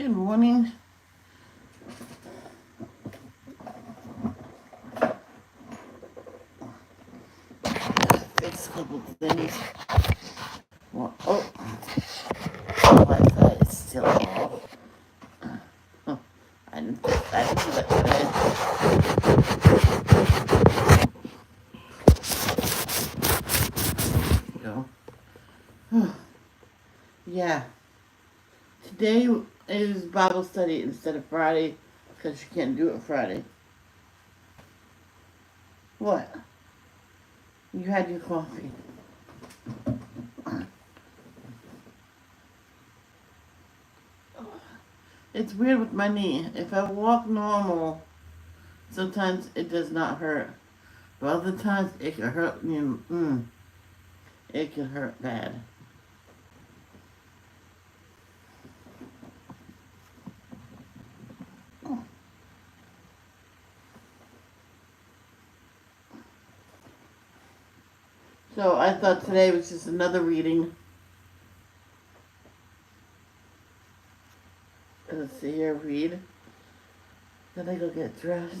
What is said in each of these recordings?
Good morning. Fix a couple things. Well, oh, Wi-Fi is still off. Oh, I didn't do that today. Go. Yeah. Today is Bible study instead of Friday because you can't do it Friday. What? You had your coffee. It's weird with my knee. If I walk normal, sometimes it does not hurt. But other times it can hurt. It can hurt bad. So I thought today was just another reading. Let's see here, read. Then I go get dressed.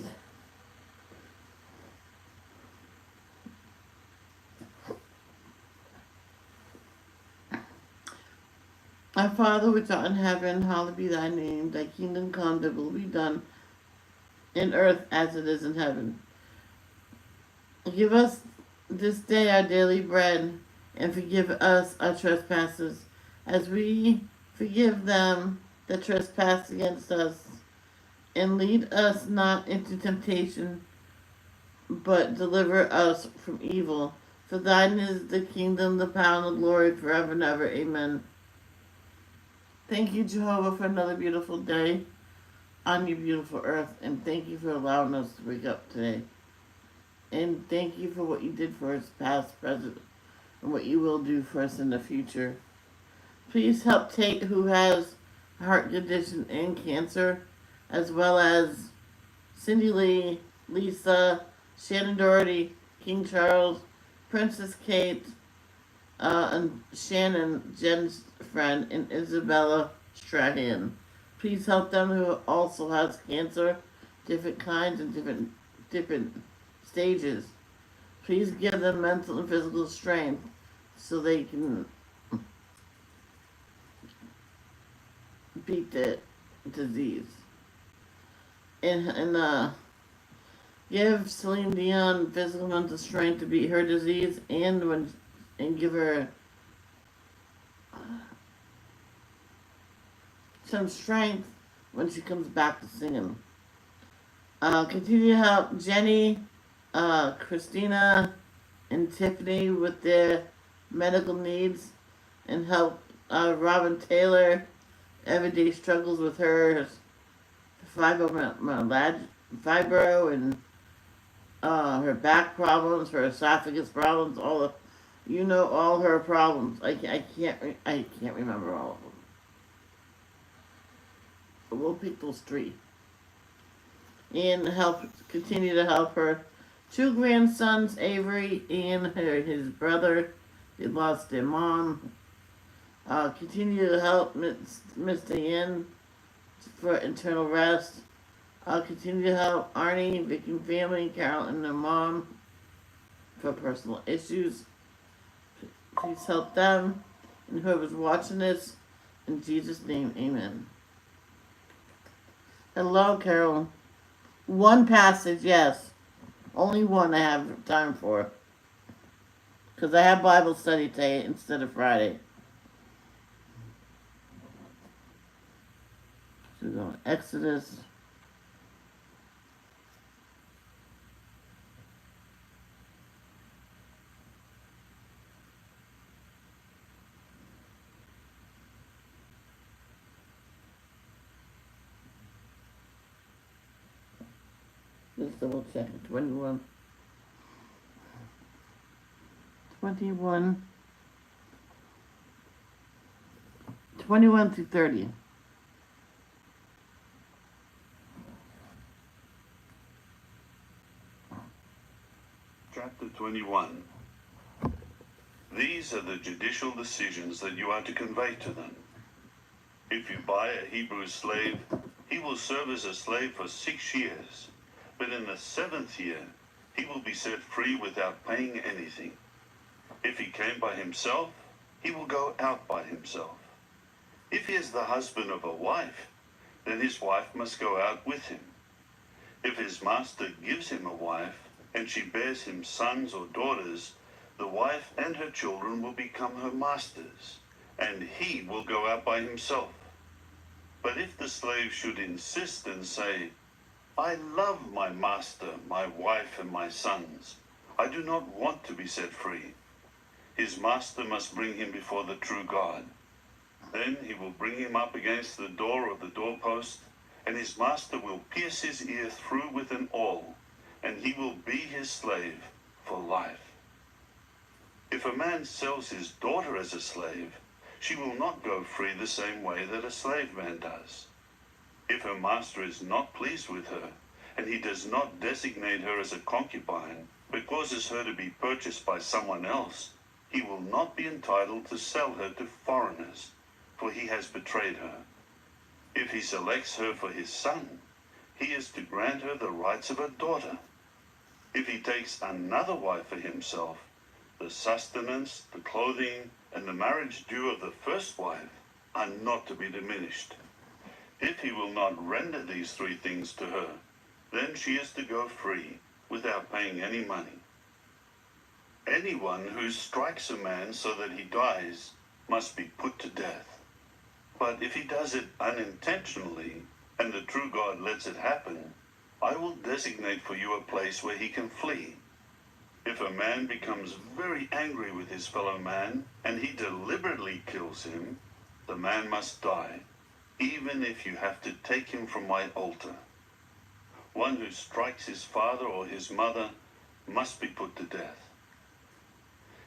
Our Father which art in heaven, hallowed be thy name. Thy kingdom come, thy will be done in earth as it is in heaven. Give us this day our daily bread, and forgive us our trespasses, as we forgive them that trespass against us. And lead us not into temptation, but deliver us from evil. For thine is the kingdom, the power, and the glory forever and ever. Amen. Thank you, Jehovah, for another beautiful day on your beautiful earth, and thank you for allowing us to wake up today. And thank you for what you did for us, past, present, and what you will do for us in the future. Please help Tate, who has a heart condition and cancer, as well as Cindy Lee, Lisa, Shannon Doherty, King Charles, Princess Kate, and Shannon, Jen's friend, and Isabella Strahan. Please help them who also has cancer, different kinds and different stages. Please give them mental and physical strength so they can beat the disease. And give Celine Dion physical and mental strength to beat her disease, and give her some strength when she comes back to singing. Continue to help Jenny, Christina, and Tiffany with their medical needs, and help Robin Taylor everyday struggles with her fibro and her back problems, her esophagus problems, all her problems. I can't remember all of them. But we'll pick those three, and continue to help her two grandsons, Avery and his brother. They lost their mom. Continue to help Miss Diane for internal rest. Continue to help Arnie, Vicky family, Carol and their mom for personal issues. Please help them and whoever's watching this. In Jesus' name, amen. Hello, Carol. One passage, yes. Only one I have time for. Because I have Bible study today instead of Friday. So we're going Exodus. Just double check. 21. 21 through 30. Chapter 21. These are the judicial decisions that you are to convey to them. If you buy a Hebrew slave, he will serve as a slave for 6 years, but in the 7th year, he will be set free without paying anything. If he came by himself, he will go out by himself. If he is the husband of a wife, then his wife must go out with him. If his master gives him a wife, and she bears him sons or daughters, the wife and her children will become her master's, and he will go out by himself. But if the slave should insist and say, I love my master, my wife, and my sons, I do not want to be set free, his master must bring him before the true God. Then he will bring him up against the door of the doorpost, and his master will pierce his ear through with an awl, and he will be his slave for life. If a man sells his daughter as a slave, she will not go free the same way that a slave man does. If her master is not pleased with her, and he does not designate her as a concubine, but causes her to be purchased by someone else, he will not be entitled to sell her to foreigners, for he has betrayed her. If he selects her for his son, he is to grant her the rights of a daughter. If he takes another wife for himself, the sustenance, the clothing, and the marriage due of the first wife are not to be diminished. If he will not render these 3 things to her, then she is to go free without paying any money. Anyone who strikes a man so that he dies must be put to death. But if he does it unintentionally, and the true God lets it happen, I will designate for you a place where he can flee. If a man becomes very angry with his fellow man, and he deliberately kills him, the man must die, even if you have to take him from my altar. One who strikes his father or his mother must be put to death.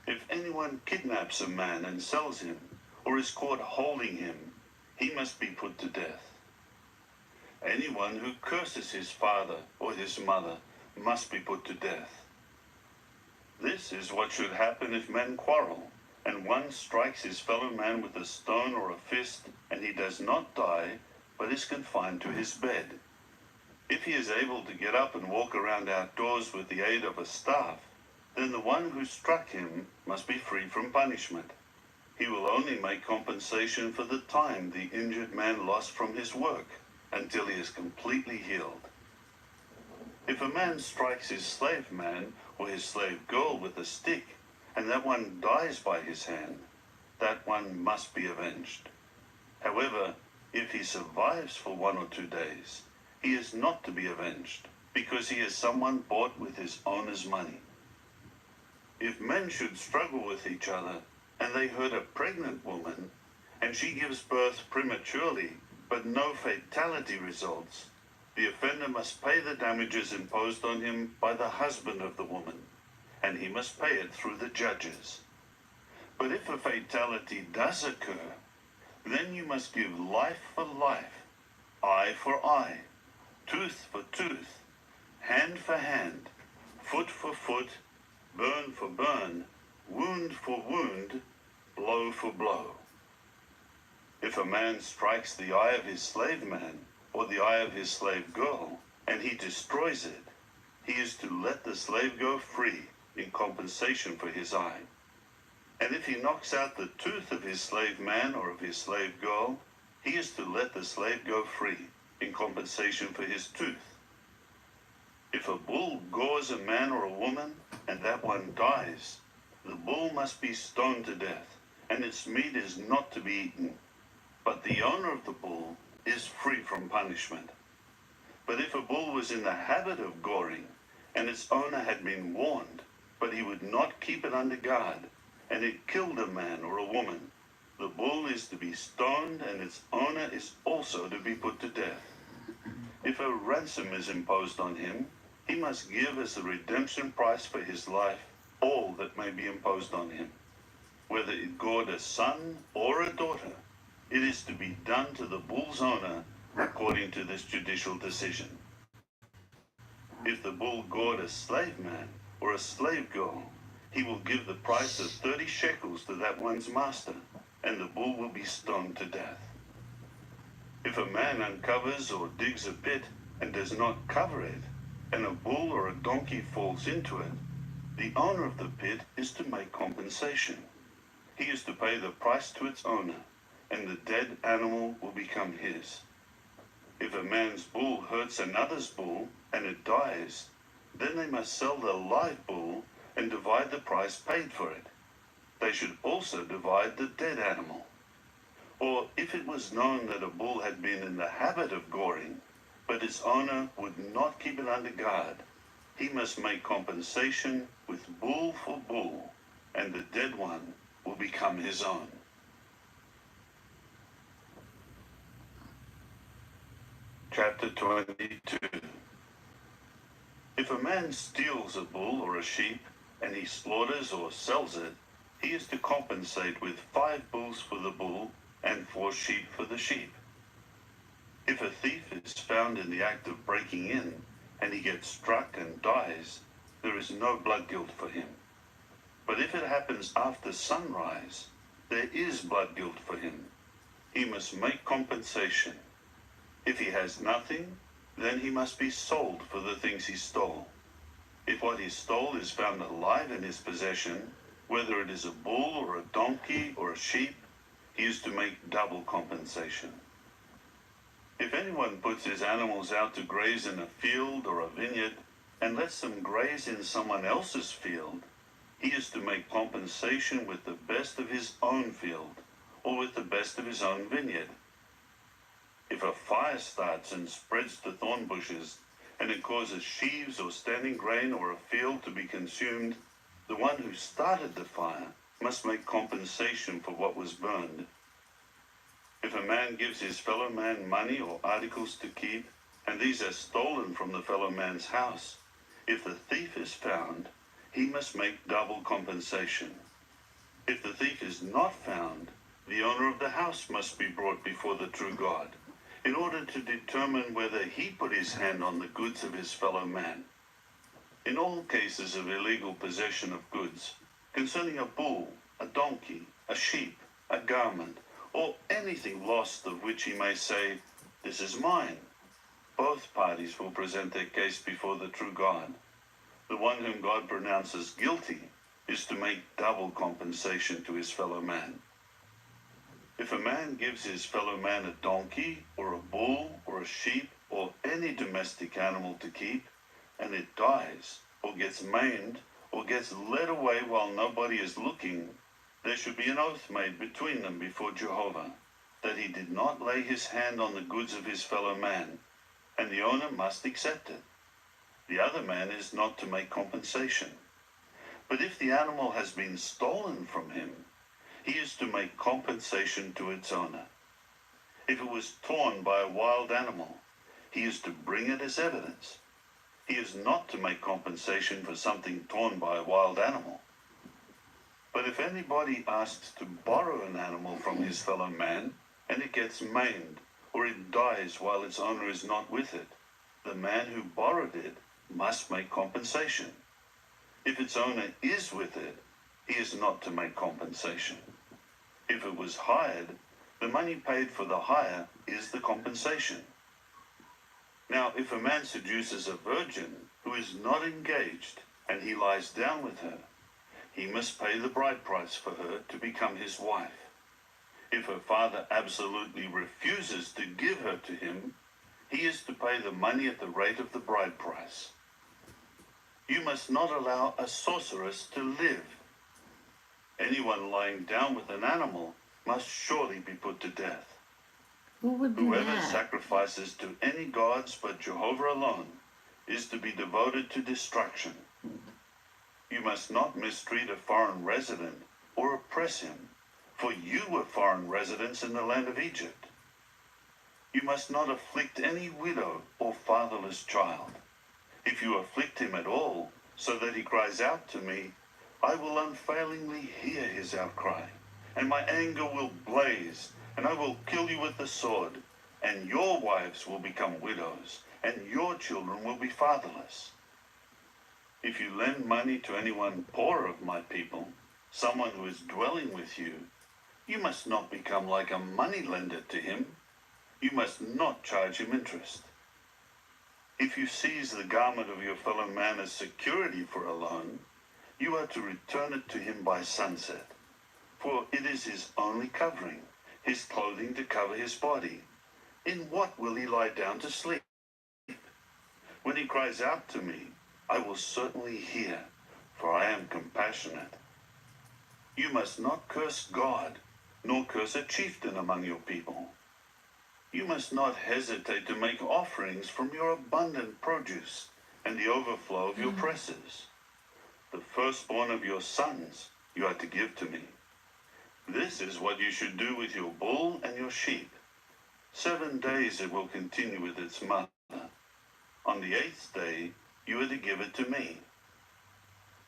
If anyone kidnaps a man and sells him, or is caught holding him, he must be put to death. Anyone who curses his father or his mother must be put to death. This is what should happen if men quarrel, and one strikes his fellow man with a stone or a fist, and he does not die, but is confined to his bed. If he is able to get up and walk around outdoors with the aid of a staff, then the one who struck him must be free from punishment. He will only make compensation for the time the injured man lost from his work, until he is completely healed. If a man strikes his slave man or his slave girl with a stick, and that one dies by his hand, that one must be avenged. However, if he survives for 1 or 2 days, he is not to be avenged, because he is someone bought with his owner's money. If men should struggle with each other, and they hurt a pregnant woman, and she gives birth prematurely, but no fatality results, the offender must pay the damages imposed on him by the husband of the woman, and he must pay it through the judges. But if a fatality does occur, then you must give life for life, eye for eye, tooth for tooth, hand for hand, foot for foot, burn for burn, wound for wound, blow for blow. If a man strikes the eye of his slave man, or the eye of his slave girl, and he destroys it, he is to let the slave go free in compensation for his eye. And if he knocks out the tooth of his slave man or of his slave girl, he is to let the slave go free in compensation for his tooth. If a bull gores a man or a woman, and that one dies, the bull must be stoned to death, and its meat is not to be eaten. But the owner of the bull is free from punishment. But if a bull was in the habit of goring, and its owner had been warned, but he would not keep it under guard, and it killed a man or a woman, the bull is to be stoned, and its owner is also to be put to death. If a ransom is imposed on him, he must give as the redemption price for his life all that may be imposed on him. Whether it gored a son or a daughter, it is to be done to the bull's owner according to this judicial decision. If the bull gored a slave man or a slave girl, he will give the price of 30 shekels to that one's master, and the bull will be stoned to death. If a man uncovers or digs a pit and does not cover it, and a bull or a donkey falls into it, the owner of the pit is to make compensation. He is to pay the price to its owner, and the dead animal will become his. If a man's bull hurts another's bull and it dies, then they must sell the live bull and divide the price paid for it. They should also divide the dead animal. Or if it was known that a bull had been in the habit of goring, but its owner would not keep it under guard, he must make compensation with bull for bull, and the dead one will become his own. Chapter 22. If a man steals a bull or a sheep, and he slaughters or sells it, he is to compensate with 5 bulls for the bull and 4 sheep for the sheep. If a thief is found in the act of breaking in, and he gets struck and dies, there is no blood guilt for him. But if it happens after sunrise, there is blood guilt for him. He must make compensation. If he has nothing, then he must be sold for the things he stole. If what he stole is found alive in his possession, whether it is a bull or a donkey or a sheep, he is to make double compensation. If anyone puts his animals out to graze in a field or a vineyard and lets them graze in someone else's field, he is to make compensation with the best of his own field or with the best of his own vineyard. If a fire starts and spreads the thorn bushes, and it causes sheaves or standing grain or a field to be consumed, the one who started the fire must make compensation for what was burned. If a man gives his fellow man money or articles to keep, and these are stolen from the fellow man's house, if the thief is found, he must make double compensation. If the thief is not found, the owner of the house must be brought before the true God, in order to determine whether he put his hand on the goods of his fellow man. In all cases of illegal possession of goods, concerning a bull, a donkey, a sheep, a garment, or anything lost of which he may say, "This is mine," both parties will present their case before the true God. The one whom God pronounces guilty is to make double compensation to his fellow man. If a man gives his fellow man a donkey, or a bull, or a sheep, or any domestic animal to keep, and it dies, or gets maimed, or gets led away while nobody is looking, there should be an oath made between them before Jehovah, that he did not lay his hand on the goods of his fellow man, and the owner must accept it. The other man is not to make compensation. But if the animal has been stolen from him, he is to make compensation to its owner. If it was torn by a wild animal, he is to bring it as evidence. He is not to make compensation for something torn by a wild animal. But if anybody asks to borrow an animal from his fellow man, and it gets maimed, or it dies while its owner is not with it, the man who borrowed it must make compensation. If its owner is with it, he is not to make compensation. If it was hired, the money paid for the hire is the compensation. Now, if a man seduces a virgin who is not engaged, and he lies down with her, he must pay the bride price for her to become his wife. If her father absolutely refuses to give her to him, he is to pay the money at the rate of the bride price. You must not allow a sorceress to live. Anyone lying down with an animal must surely be put to death. Who would do Whoever that? sacrifices to any gods but Jehovah alone is to be devoted to destruction. You must not mistreat a foreign resident or oppress him, for you were foreign residents in the land of Egypt. You must not afflict any widow or fatherless child. If you afflict him at all, so that he cries out to me, I will unfailingly hear his outcry, and my anger will blaze, and I will kill you with the sword, and your wives will become widows, and your children will be fatherless. If you lend money to anyone poor of my people, someone who is dwelling with you, you must not become like a money lender to him. You must not charge him interest. If you seize the garment of your fellow man as security for a loan, you are to return it to him by sunset, for it is his only covering, his clothing to cover his body. In what will he lie down to sleep? When he cries out to me, I will certainly hear, for I am compassionate. You must not curse God, nor curse a chieftain among your people. You must not hesitate to make offerings from your abundant produce and the overflow of your presses. The firstborn of your sons you are to give to me. This is what you should do with your bull and your sheep. 7 days it will continue with its mother. On the 8th day you are to give it to me.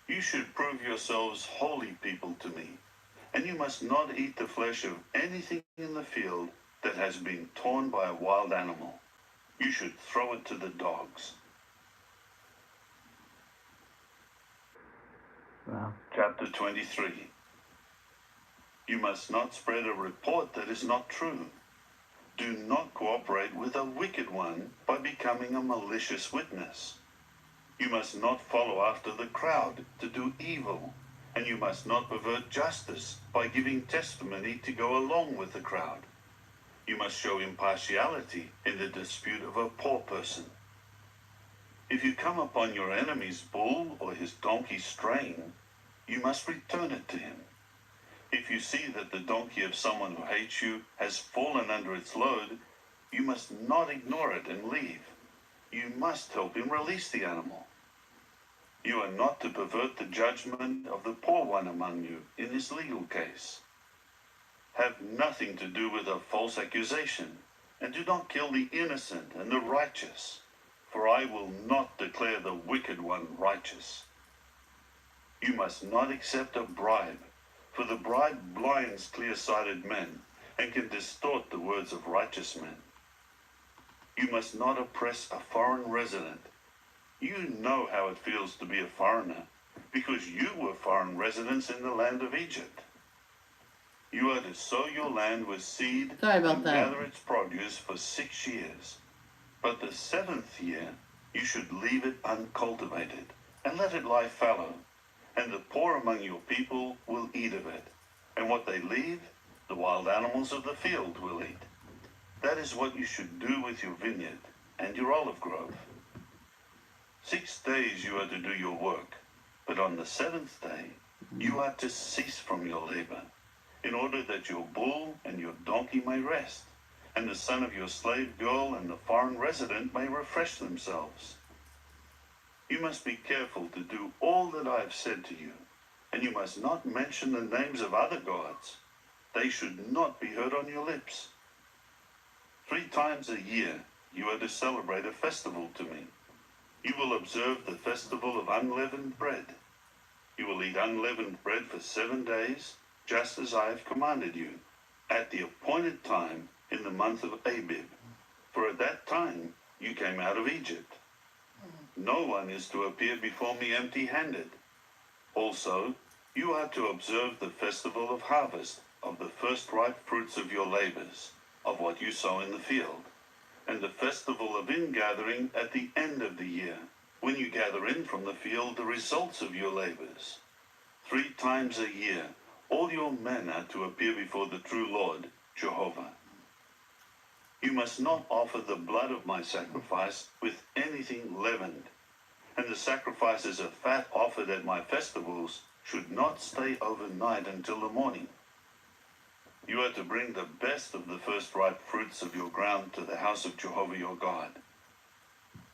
You should prove yourselves holy people to me, and you must not eat the flesh of anything in the field that has been torn by a wild animal. You should throw it to the dogs. Wow. Chapter 23. You must not spread a report that is not true. Do not cooperate with a wicked one by becoming a malicious witness. You must not follow after the crowd to do evil, and you must not pervert justice by giving testimony to go along with the crowd. You must show impartiality in the dispute of a poor person. If you come upon your enemy's bull or his donkey straying, you must return it to him. If you see that the donkey of someone who hates you has fallen under its load, you must not ignore it and leave. You must help him release the animal. You are not to pervert the judgment of the poor one among you in his legal case. Have nothing to do with a false accusation, and do not kill the innocent and the righteous, for I will not declare the wicked one righteous. You must not accept a bribe, for the bribe blinds clear-sighted men and can distort the words of righteous men. You must not oppress a foreign resident. You know how it feels to be a foreigner, because you were foreign residents in the land of Egypt. You are to sow your land with seed and gather its produce for 6 years. But the 7th year you should leave it uncultivated, and let it lie fallow, and the poor among your people will eat of it, and what they leave, the wild animals of the field will eat. That is what you should do with your vineyard and your olive grove. 6 days you are to do your work, but on the 7th day you are to cease from your labor, in order that your bull and your donkey may rest, and the son of your slave girl and the foreign resident may refresh themselves. You must be careful to do all that I have said to you, and you must not mention the names of other gods. They should not be heard on your lips. 3 times a year you are to celebrate a festival to me. You will observe the festival of unleavened bread. You will eat unleavened bread for 7 days, just as I have commanded you, at the appointed time in the month of Abib, for at that time you came out of Egypt. No one is to appear before me empty-handed. Also, you are to observe the festival of harvest, of the first ripe fruits of your labors, of what you sow in the field, and the festival of ingathering at the end of the year, when you gather in from the field the results of your labors. 3 times a year all your men are to appear before the true Lord, Jehovah. You must not offer the blood of my sacrifice with anything leavened, and the sacrifices of fat offered at my festivals should not stay overnight until the morning. You are to bring the best of the first ripe fruits of your ground to the house of Jehovah your God.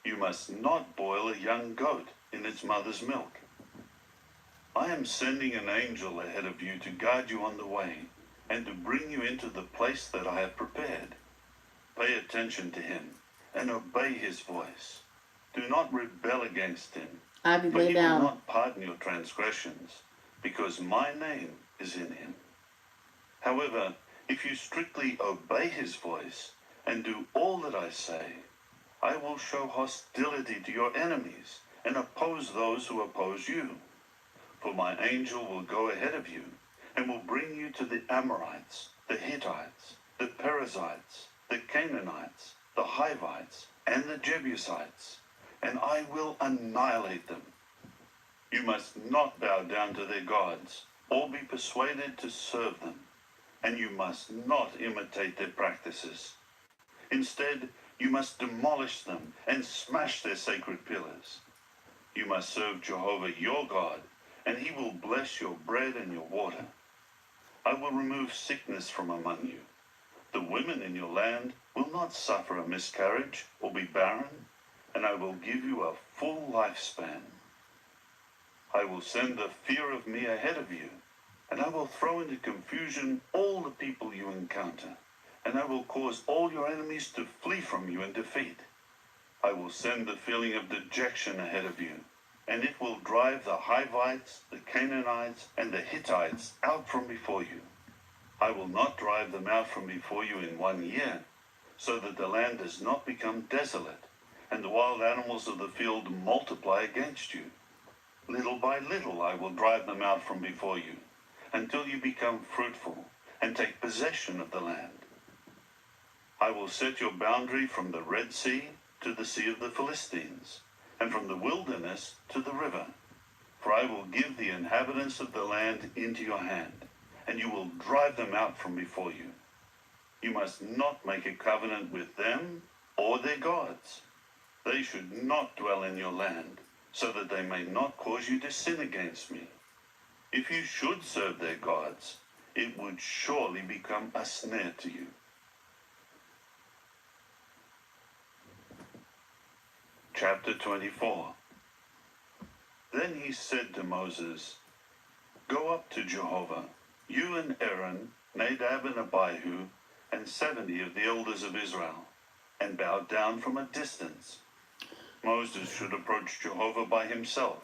You must not boil a young goat in its mother's milk. I am sending an angel ahead of you to guide you on the way, and to bring you into the place that I have prepared. Pay attention to him, and obey his voice. Do not rebel against him, but he will not pardon your transgressions, because my name is in him. However, if you strictly obey his voice, and do all that I say, I will show hostility to your enemies, and oppose those who oppose you. For my angel will go ahead of you, and will bring you to the Amorites, the Hittites, the Perizzites, the Canaanites, the Hivites, and the Jebusites, and I will annihilate them. You must not bow down to their gods, or be persuaded to serve them, and you must not imitate their practices. Instead, you must demolish them and smash their sacred pillars. You must serve Jehovah your God, and he will bless your bread and your water. I will remove sickness from among you. The women in your land will not suffer a miscarriage or be barren, and I will give you a full lifespan. I will send the fear of me ahead of you, and I will throw into confusion all the people you encounter, and I will cause all your enemies to flee from you in defeat. I will send the feeling of dejection ahead of you, and it will drive the Hivites, the Canaanites, and the Hittites out from before you. I will not drive them out from before you in 1 year, so that the land does not become desolate, and the wild animals of the field multiply against you. Little by little I will drive them out from before you, until you become fruitful and take possession of the land. I will set your boundary from the Red Sea to the Sea of the Philistines, and from the wilderness to the river. For I will give the inhabitants of the land into your hand, and you will drive them out from before you. You must not make a covenant with them or their gods. They should not dwell in your land, so that they may not cause you to sin against me. If you should serve their gods, it would surely become a snare to you. Chapter 24. Then he said to Moses, "Go up to Jehovah, you and Aaron, Nadab and Abihu, and 70 of the elders of Israel, and bow down from a distance." Moses should approach Jehovah by himself,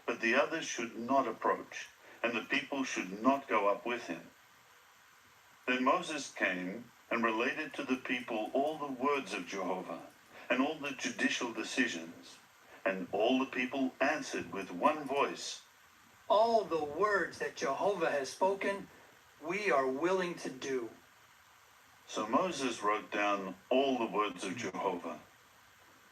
but the others should not approach, and the people should not go up with him. Then Moses came and related to the people all the words of Jehovah, and all the judicial decisions, and all the people answered with one voice, "All the words that Jehovah has spoken, we are willing to do." So Moses wrote down all the words of Jehovah.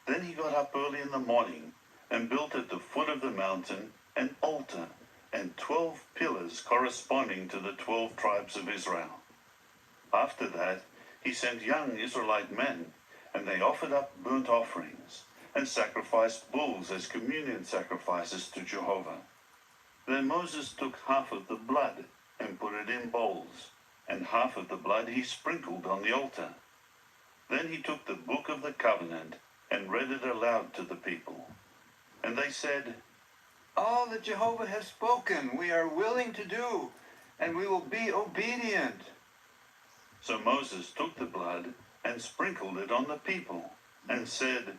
Then he got up early in the morning and built at the foot of the mountain an altar and 12 pillars corresponding to the 12 tribes of Israel. After that, he sent young Israelite men, and they offered up burnt offerings and sacrificed bulls as communion sacrifices to Jehovah. Then Moses took half of the blood and put it in bowls, and half of the blood he sprinkled on the altar. Then he took the book of the covenant and read it aloud to the people. And they said, "All that Jehovah has spoken, we are willing to do, and we will be obedient." So Moses took the blood and sprinkled it on the people, and said,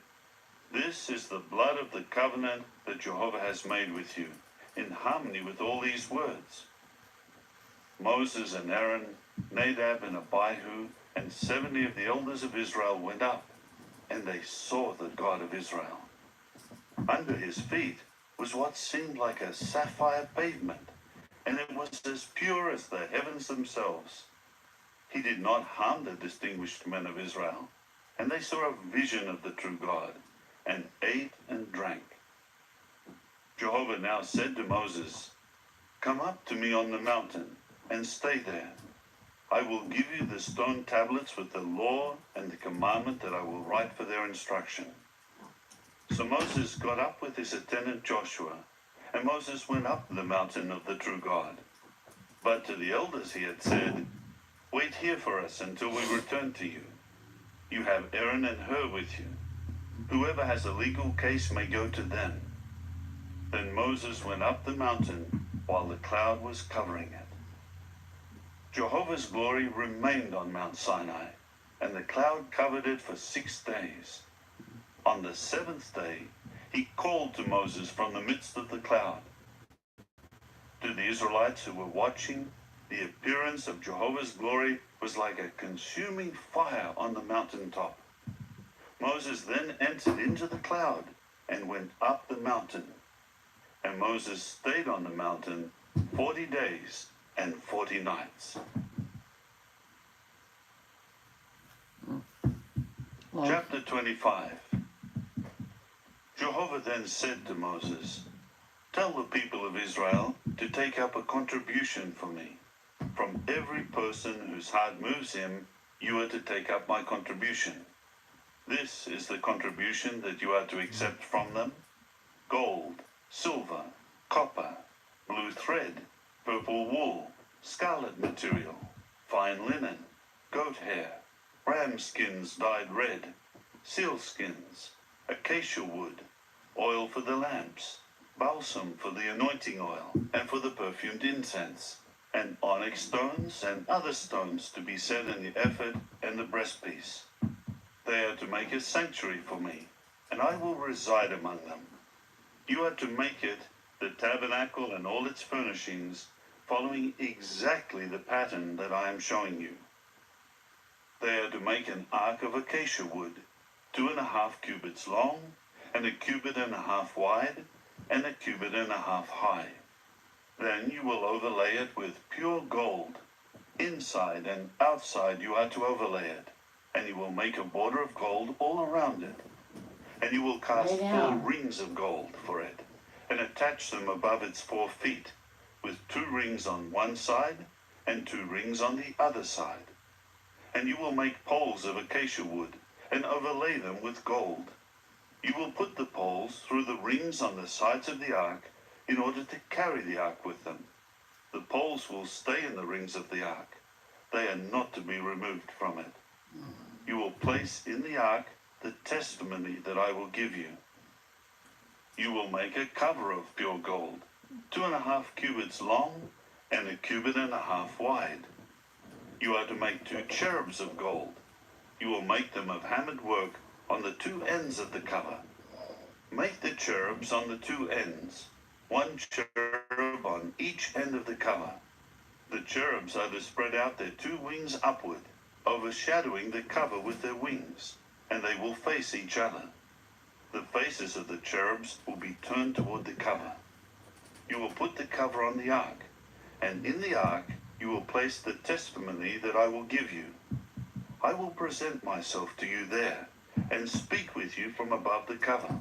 "This is the blood of the covenant that Jehovah has made with you, in harmony with all these words." Moses and Aaron, Nadab and Abihu, and 70 of the elders of Israel went up, and they saw the God of Israel. Under his feet was what seemed like a sapphire pavement, and it was as pure as the heavens themselves. He did not harm the distinguished men of Israel, and they saw a vision of the true God, and ate and drank. Jehovah now said to Moses, "Come up to me on the mountain, and stay there. I will give you the stone tablets with the law and the commandment that I will write for their instruction." So Moses got up with his attendant Joshua, and Moses went up the mountain of the true God. But to the elders he had said, "Wait here for us until we return to you. You have Aaron and Hur with you. Whoever has a legal case may go to them." Then Moses went up the mountain while the cloud was covering it. Jehovah's glory remained on Mount Sinai, and the cloud covered it for 6 days. On the 7th day, he called to Moses from the midst of the cloud. To the Israelites who were watching, the appearance of Jehovah's glory was like a consuming fire on the mountaintop. Moses then entered into the cloud and went up the mountain. And Moses stayed on the mountain 40 days and 40 nights. Well, Chapter 25. Jehovah then said to Moses, "Tell the people of Israel to take up a contribution for me. From every person whose heart moves him, you are to take up my contribution. This is the contribution that you are to accept from them: gold, silver, copper, blue thread, purple wool, scarlet material, fine linen, goat hair, ram skins dyed red, seal skins, acacia wood, oil for the lamps, balsam for the anointing oil, and for the perfumed incense, and onyx stones and other stones to be set in the ephod and the breastpiece. They are to make a sanctuary for me, and I will reside among them. You are to make it, the tabernacle and all its furnishings, following exactly the pattern that I am showing you. They are to make an ark of acacia wood, 2.5 cubits long, and 1.5 cubits wide, and 1.5 cubits high. Then you will overlay it with pure gold. Inside and outside you are to overlay it, and you will make a border of gold all around it. And you will cast Lay 4 down. rings of gold for it, and attach them above its 4 feet, with 2 rings on one side and 2 rings on the other side. And you will make poles of acacia wood, and overlay them with gold. You will put the poles through the rings on the sides of the ark in order to carry the ark with them. The poles will stay in the rings of the ark. They are not to be removed from it. You will place in the ark the testimony that I will give you. You will make a cover of pure gold, 2.5 cubits long and 1.5 cubits wide. You are to make 2 cherubs of gold. You will make them of hammered work on the 2 ends of the cover. Make the cherubs on the 2 ends, 1 cherub on each end of the cover. The cherubs are to spread out their 2 wings upward, overshadowing the cover with their wings, and they will face each other. The faces of the cherubs will be turned toward the cover. You will put the cover on the ark, and in the ark you will place the testimony that I will give you. I will present myself to you there, and speak with you from above the cover.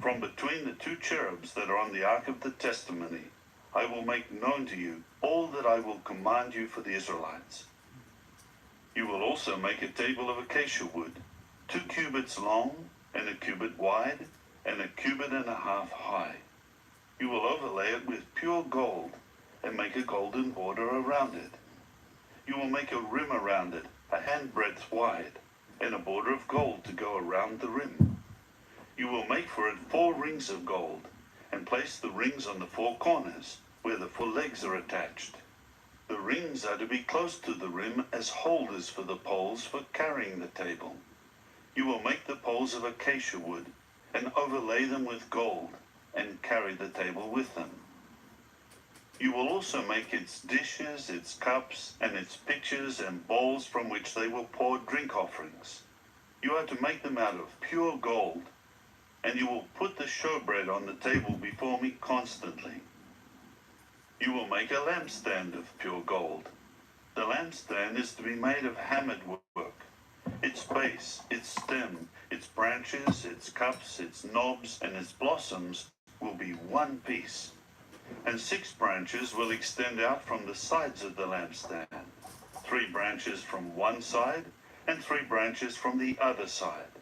From between the 2 cherubs that are on the ark of the testimony, I will make known to you all that I will command you for the Israelites. You will also make a table of acacia wood, 2 cubits long and 1 cubit wide, and 1.5 cubits high. You will overlay it with pure gold, and make a golden border around it. You will make a rim around it, a handbreadth wide, and a border of gold to go around the rim. You will make for it 4 rings of gold, and place the rings on the 4 corners, where the 4 legs are attached. The rings are to be close to the rim as holders for the poles for carrying the table. You will make the poles of acacia wood, and overlay them with gold, and carry the table with them. You will also make its dishes, its cups, and its pitchers and bowls from which they will pour drink offerings. You are to make them out of pure gold, and you will put the showbread on the table before me constantly. You will make a lampstand of pure gold. The lampstand is to be made of hammered work. Its base, its stem, its branches, its cups, its knobs, and its blossoms will be one piece. And 6 branches will extend out from the sides of the lampstand, 3 branches from one side and 3 branches from the other side.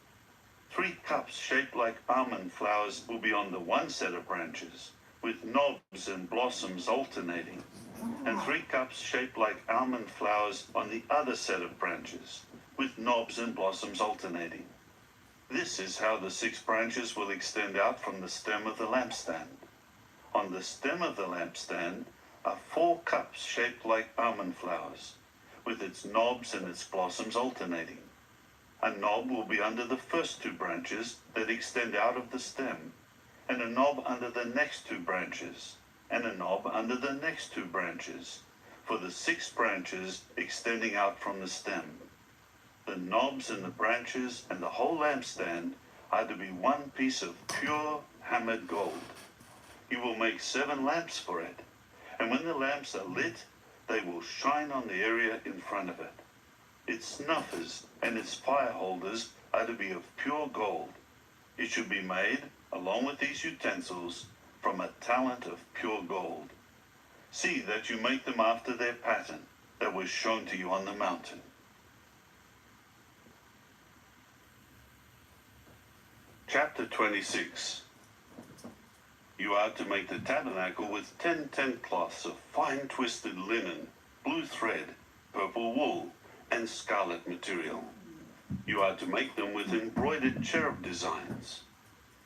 3 cups shaped like almond flowers will be on the one set of branches, with knobs and blossoms alternating, and 3 cups shaped like almond flowers on the other set of branches, with knobs and blossoms alternating. This is how the 6 branches will extend out from the stem of the lampstand. On the stem of the lampstand are 4 cups shaped like almond flowers, with its knobs and its blossoms alternating. A knob will be under the first 2 branches that extend out of the stem, and a knob under the next 2 branches, and a knob under the next 2 branches, for the 6 branches extending out from the stem. The knobs and the branches and the whole lampstand are to be one piece of pure hammered gold. You will make 7 lamps for it, and when the lamps are lit, they will shine on the area in front of it. Its snuffers and its fire holders are to be of pure gold. It should be made, along with these utensils, from a talent of pure gold. See that you make them after their pattern that was shown to you on the mountain. Chapter 26. You are to make the tabernacle with 10 tent cloths of fine twisted linen, blue thread, purple wool, and scarlet material. You are to make them with embroidered cherub designs.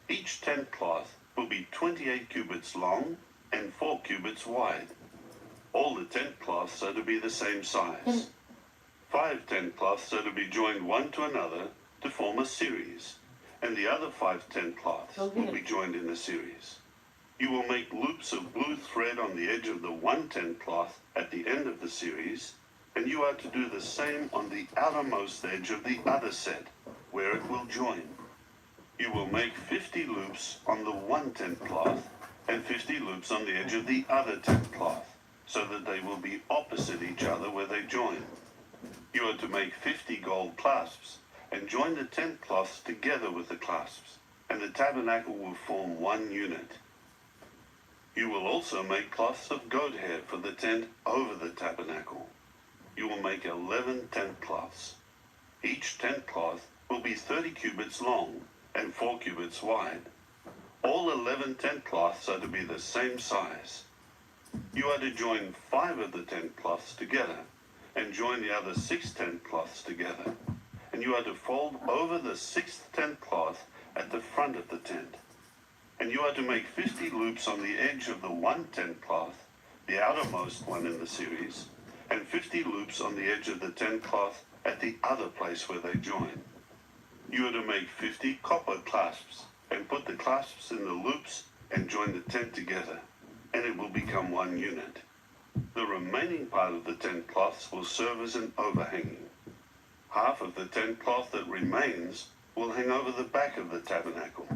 Each tent cloth will be 28 cubits long and 4 cubits wide. All the tent cloths are to be the same size. 5 tent cloths are to be joined one to another to form a series, and the other 5 tent cloths will be joined in a series. You will make loops of blue thread on the edge of the one tent cloth at the end of the series, and you are to do the same on the outermost edge of the other set, where it will join. You will make 50 loops on the one tent cloth and 50 loops on the edge of the other tent cloth, so that they will be opposite each other where they join. You are to make 50 gold clasps and join the tent cloths together with the clasps, and the tabernacle will form one unit. You will also make cloths of goat hair for the tent over the tabernacle. You will make 11 tent cloths. Each tent cloth will be 30 cubits long and 4 cubits wide. All 11 tent cloths are to be the same size. You are to join 5 of the tent cloths together and join the other 6 tent cloths together. And you are to fold over the 6th tent cloth at the front of the tent. And you are to make 50 loops on the edge of the one tent cloth, the outermost one in the series, and 50 loops on the edge of the tent cloth at the other place where they join. You are to make 50 copper clasps and put the clasps in the loops and join the tent together, and it will become one unit. The remaining part of the tent cloths will serve as an overhanging. Half of the tent cloth that remains will hang over the back of the tabernacle.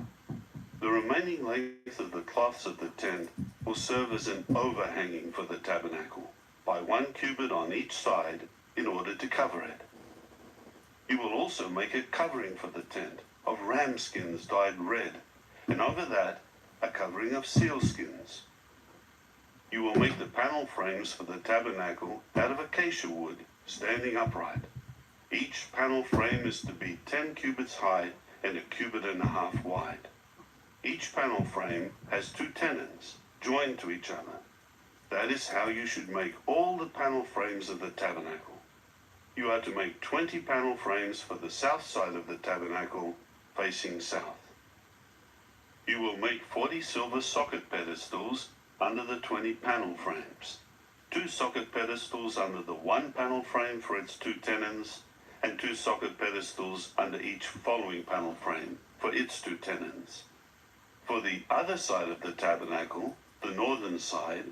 The remaining length of the cloths of the tent will serve as an overhanging for the tabernacle, by 1 cubit on each side, in order to cover it. You will also make a covering for the tent of ram skins dyed red, and over that a covering of seal skins. You will make the panel frames for the tabernacle out of acacia wood, standing upright. Each panel frame is to be 10 cubits high and 1.5 cubits wide. Each panel frame has 2 tenons, joined to each other. That is how you should make all the panel frames of the tabernacle. You are to make 20 panel frames for the south side of the tabernacle, facing south. You will make 40 silver socket pedestals under the 20 panel frames, 2 socket pedestals under the one panel frame for its 2 tenons, and 2 socket pedestals under each following panel frame for its 2 tenons. For the other side of the tabernacle, the northern side,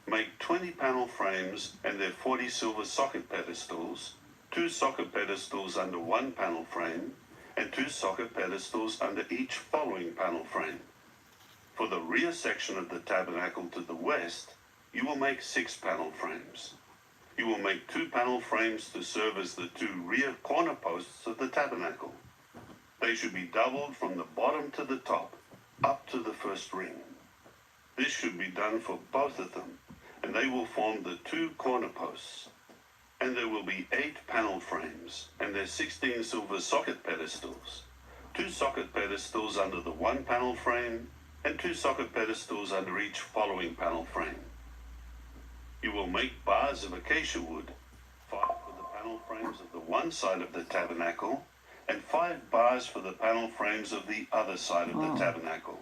make 20 panel frames and their 40 silver socket pedestals, 2 socket pedestals under one panel frame, and 2 socket pedestals under each following panel frame. For the rear section of the tabernacle to the west, you will make 6 panel frames. You will make 2 panel frames to serve as the 2 rear corner posts of the tabernacle. They should be doubled from the bottom to the top, up to the first ring. This should be done for both of them, and they will form the 2 corner posts. And there will be 8 panel frames, and their 16 silver socket pedestals, 2 socket pedestals under the one panel frame, and 2 socket pedestals under each following panel frame. You will make bars of acacia wood, 5 for the panel frames of the one side of the tabernacle, and 5 bars for the panel frames of the other side of the tabernacle,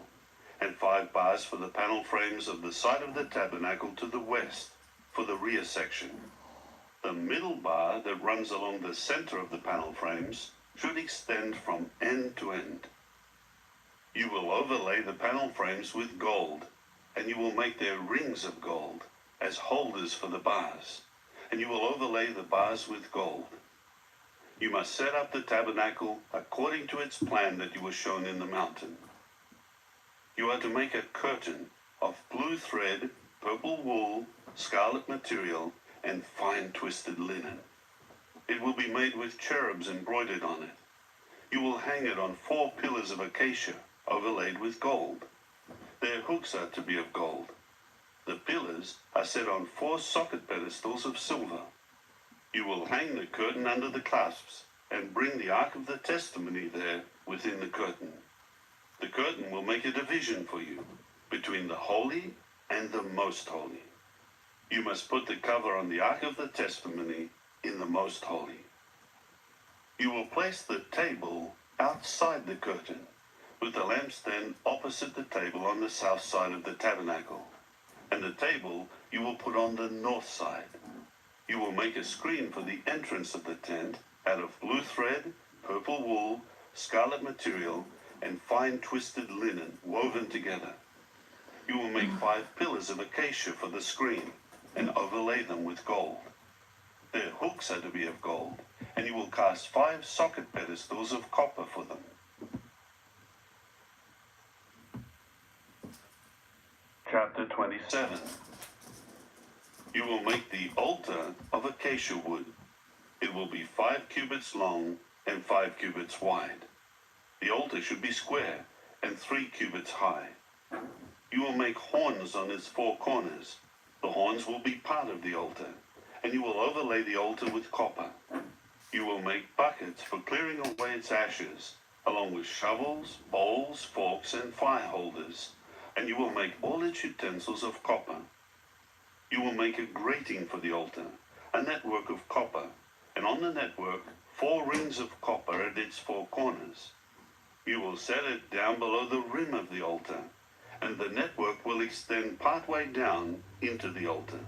and 5 bars for the panel frames of the side of the tabernacle to the west, for the rear section. The middle bar that runs along the center of the panel frames should extend from end to end. You will overlay the panel frames with gold, and you will make their rings of gold as holders for the bars, and you will overlay the bars with gold. You must set up the tabernacle according to its plan that you were shown in the mountain. You are to make a curtain of blue thread, purple wool, scarlet material, and fine twisted linen. It will be made with cherubs embroidered on it. You will hang it on 4 pillars of acacia, overlaid with gold. Their hooks are to be of gold. The pillars are set on 4 socket pedestals of silver. You will hang the curtain under the clasps, and bring the Ark of the Testimony there within the curtain. The curtain will make a division for you between the holy and the most holy. You must put the cover on the Ark of the Testimony in the most holy. You will place the table outside the curtain, with the lampstand opposite the table on the south side of the tabernacle, and the table you will put on the north side. You will make a screen for the entrance of the tent out of blue thread, purple wool, scarlet material, and fine twisted linen woven together. You will make 5 pillars of acacia for the screen and overlay them with gold. Their hooks are to be of gold, and you will cast 5 socket pedestals of copper for them. Chapter 27. You will make the altar of acacia wood. It will be 5 cubits long and 5 cubits wide. The altar should be square and 3 cubits high. You will make horns on its 4 corners. The horns will be part of the altar, and you will overlay the altar with copper. You will make buckets for clearing away its ashes, along with shovels, bowls, forks, and fire holders, and you will make all its utensils of copper. You will make a grating for the altar, a network of copper, and on the network 4 rings of copper at its 4 corners. You will set it down below the rim of the altar, and the network will extend partway down into the altar.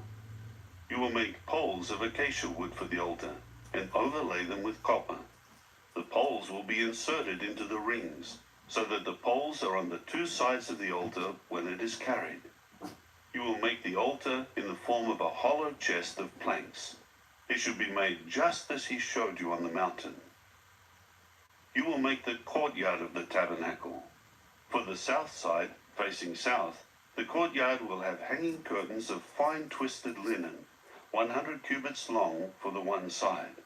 You will make poles of acacia wood for the altar, and overlay them with copper. The poles will be inserted into the rings, so that the poles are on the 2 sides of the altar when it is carried. You will make the altar in the form of a hollow chest of planks. It should be made just as he showed you on the mountain. You will make the courtyard of the tabernacle. For the south side, facing south, the courtyard will have hanging curtains of fine twisted linen, 100 cubits long for the one side.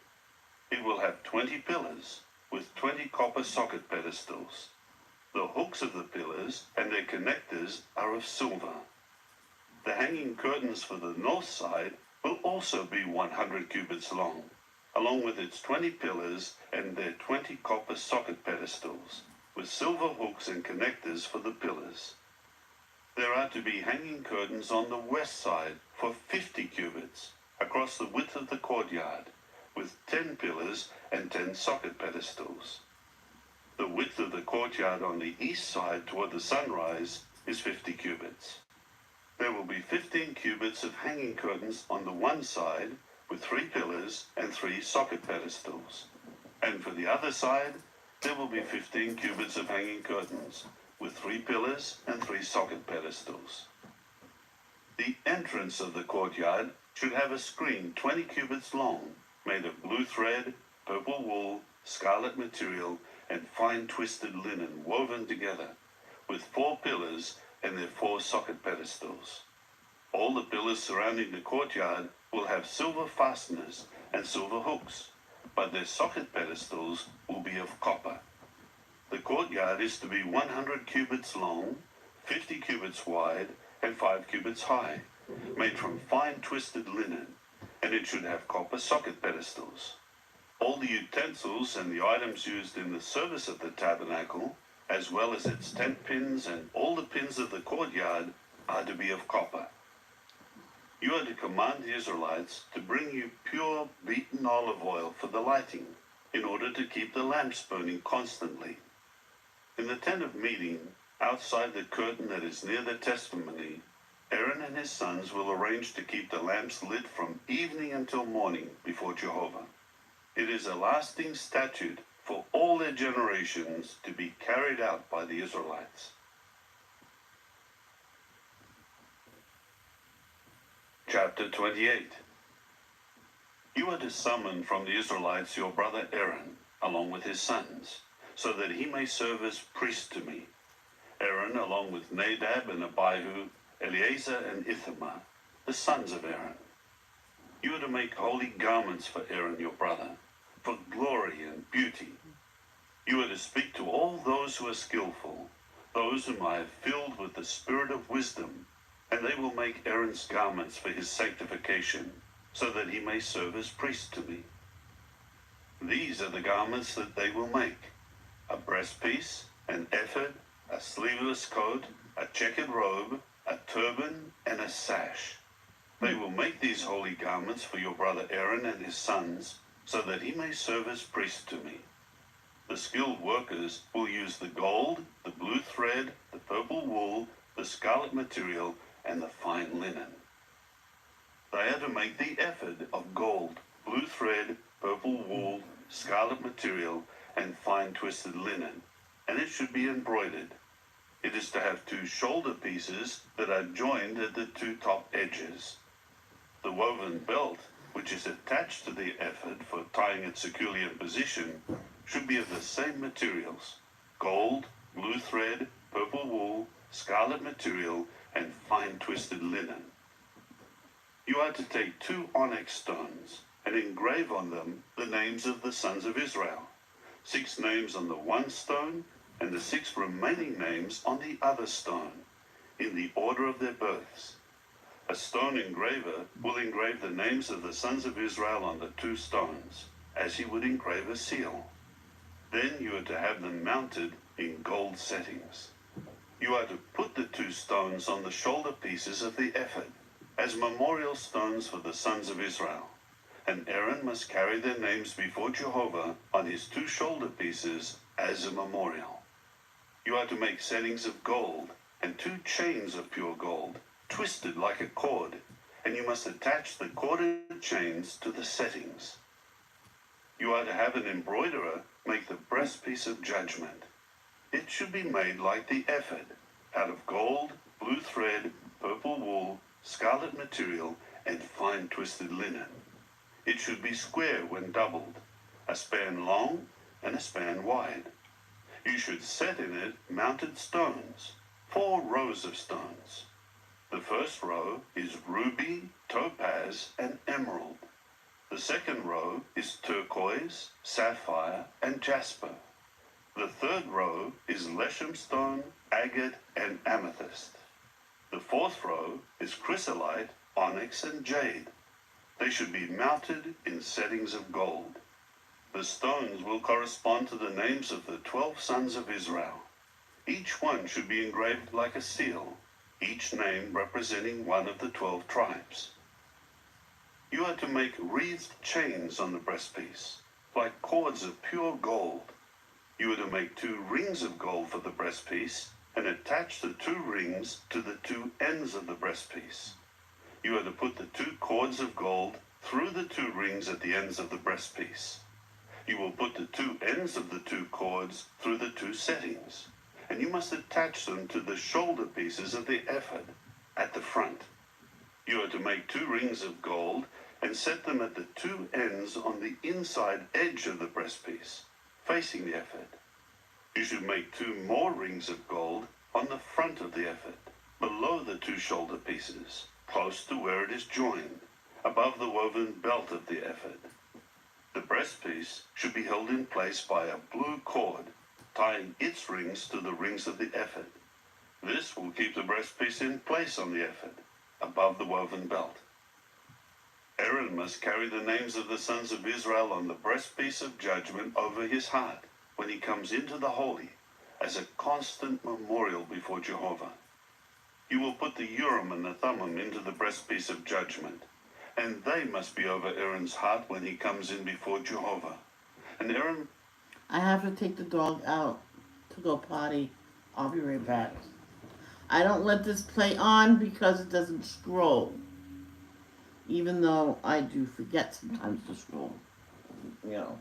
It will have 20 pillars, with 20 copper socket pedestals. The hooks of the pillars and their connectors are of silver. The hanging curtains for the north side will also be 100 cubits long, along with its 20 pillars and their 20 copper socket pedestals, with silver hooks and connectors for the pillars. There are to be hanging curtains on the west side for 50 cubits, across the width of the courtyard, with 10 pillars and 10 socket pedestals. The width of the courtyard on the east side toward the sunrise is 50 cubits. There will be 15 cubits of hanging curtains on the one side, with 3 pillars and 3 socket pedestals. And for the other side, there will be 15 cubits of hanging curtains, with 3 pillars and 3 socket pedestals. The entrance of the courtyard should have a screen 20 cubits long, made of blue thread, purple wool, scarlet material, and fine twisted linen woven together, with 4 pillars and their 4 socket pedestals. All the pillars surrounding the courtyard will have silver fasteners and silver hooks, but their socket pedestals will be of copper. The courtyard is to be 100 cubits long, 50 cubits wide, and 5 cubits high, made from fine twisted linen, and it should have copper socket pedestals. All the utensils and the items used in the service of the tabernacle, as well as its tent pins and all the pins of the courtyard, are to be of copper. You are to command the Israelites to bring you pure beaten olive oil for the lighting, in order to keep the lamps burning constantly. In the tent of meeting, outside the curtain that is near the testimony, Aaron and his sons will arrange to keep the lamps lit from evening until morning before Jehovah. It is a lasting statute for all their generations to be carried out by the Israelites. Chapter 28. You are to summon from the Israelites your brother Aaron, along with his sons, so that he may serve as priest to me. Aaron, along with Nadab and Abihu, Eleazar and Ithamar, the sons of Aaron. You are to make holy garments for Aaron your brother, for glory and beauty. You are to speak to all those who are skillful, those whom I have filled with the spirit of wisdom, and they will make Aaron's garments for his sanctification, so that he may serve as priest to me. These are the garments that they will make: a breastpiece, an ephod, a sleeveless coat, a checkered robe, a turban, and a sash. They will make these holy garments for your brother Aaron and his sons, so that he may serve as priest to me. The skilled workers will use the gold, the blue thread, the purple wool, the scarlet material, and the fine linen. They are to make the ephod of gold, blue thread, purple wool, scarlet material, and fine twisted linen, and it should be embroidered. It is to have 2 shoulder pieces that are joined at the 2 top edges. The woven belt, which is attached to the ephod for tying it securely in position, should be of the same materials: gold, blue thread, purple wool, scarlet material, and fine twisted linen. You are to take 2 onyx stones and engrave on them the names of the sons of Israel, 6 names on the one stone, and the 6 remaining names on the other stone, in the order of their births. A stone engraver will engrave the names of the sons of Israel on the 2 stones, as he would engrave a seal. Then you are to have them mounted in gold settings. You are to put the 2 stones on the shoulder pieces of the ephod, as memorial stones for the sons of Israel. And Aaron must carry their names before Jehovah on his 2 shoulder pieces as a memorial. You are to make settings of gold and 2 chains of pure gold, twisted like a cord, and you must attach the corded chains to the settings. You are to have an embroiderer make the breastpiece of judgment. It should be made like the ephod, out of gold, blue thread, purple wool, scarlet material, and fine twisted linen. It should be square when doubled, a span long and a span wide. You should set in it mounted stones, 4 rows of stones. The first row is ruby, topaz, and emerald. The second row is turquoise, sapphire, and jasper. The third row is leshem stone, agate, and amethyst. The fourth row is chrysolite, onyx, and jade. They should be mounted in settings of gold. The stones will correspond to the names of the 12 sons of Israel. Each one should be engraved like a seal, each name representing one of the 12 tribes. You are to make wreathed chains on the breastpiece, like cords of pure gold. You are to make 2 rings of gold for the breastpiece, and attach the 2 rings to the 2 ends of the breastpiece. You are to put the 2 cords of gold through the 2 rings at the ends of the breastpiece. You will put the 2 ends of the 2 cords through the 2 settings, and you must attach them to the shoulder pieces of the ephod at the front. You are to make 2 rings of gold and set them at the 2 ends on the inside edge of the breastpiece, facing the ephod. You should make 2 more rings of gold on the front of the ephod, below the 2 shoulder pieces, close to where it is joined, above the woven belt of the ephod. The breastpiece should be held in place by a blue cord, tying its rings to the rings of the ephod. This will keep the breastpiece in place on the ephod, above the woven belt. Aaron must carry the names of the sons of Israel on the breastpiece of judgment over his heart when he comes into the holy, as a constant memorial before Jehovah. You will put the Urim and the Thummim into the breastpiece of judgment, and they must be over Aaron's heart when he comes in before Jehovah. And Aaron... I have to take the dog out to go potty. I'll be right back. I don't let this play on because it doesn't scroll. Even though I do forget sometimes to scroll. You know.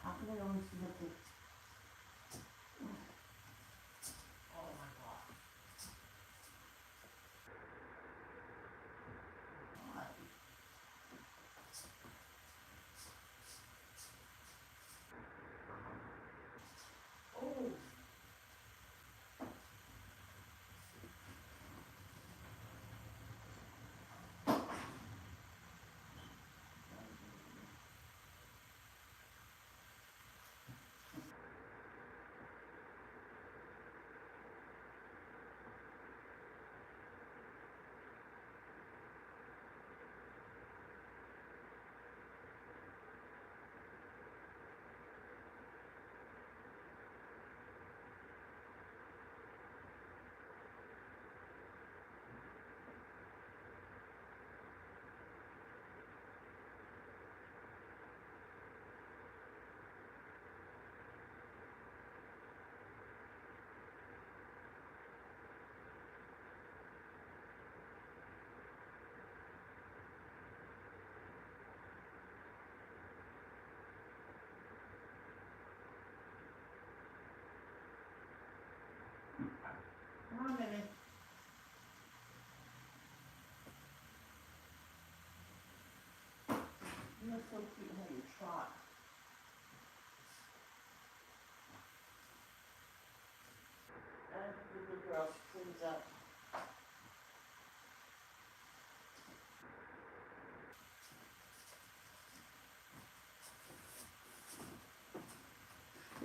How can I always forget to... Oh my God. Come on, Minnie. You're so cute how you trot. And the good girl, she cleans up.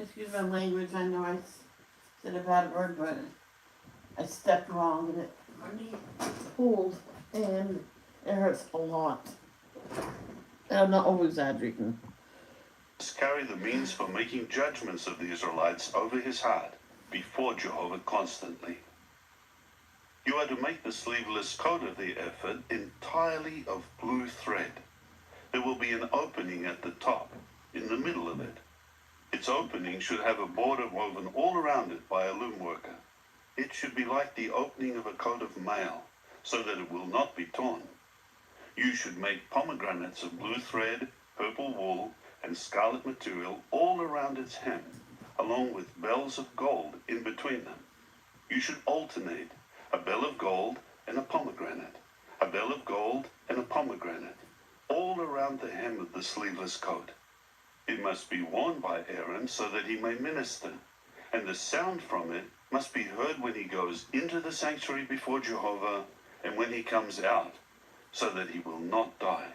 Excuse my language, I know said a bad word, but I stepped wrong and my knee pulled and it hurts a lot. And I'm not over exaggerating. Carry the means for making judgments of the Israelites over his heart before Jehovah constantly. You are to make the sleeveless coat of the ephod entirely of blue thread. There will be an opening at the top, in the middle of it. Its opening should have a border woven all around it by a loom worker. It should be like the opening of a coat of mail, so that it will not be torn. You should make pomegranates of blue thread, purple wool, and scarlet material all around its hem, along with bells of gold in between them. You should alternate a bell of gold and a pomegranate, a bell of gold and a pomegranate, all around the hem of the sleeveless coat. It must be worn by Aaron so that he may minister, and the sound from it must be heard when he goes into the sanctuary before Jehovah and when he comes out, so that he will not die.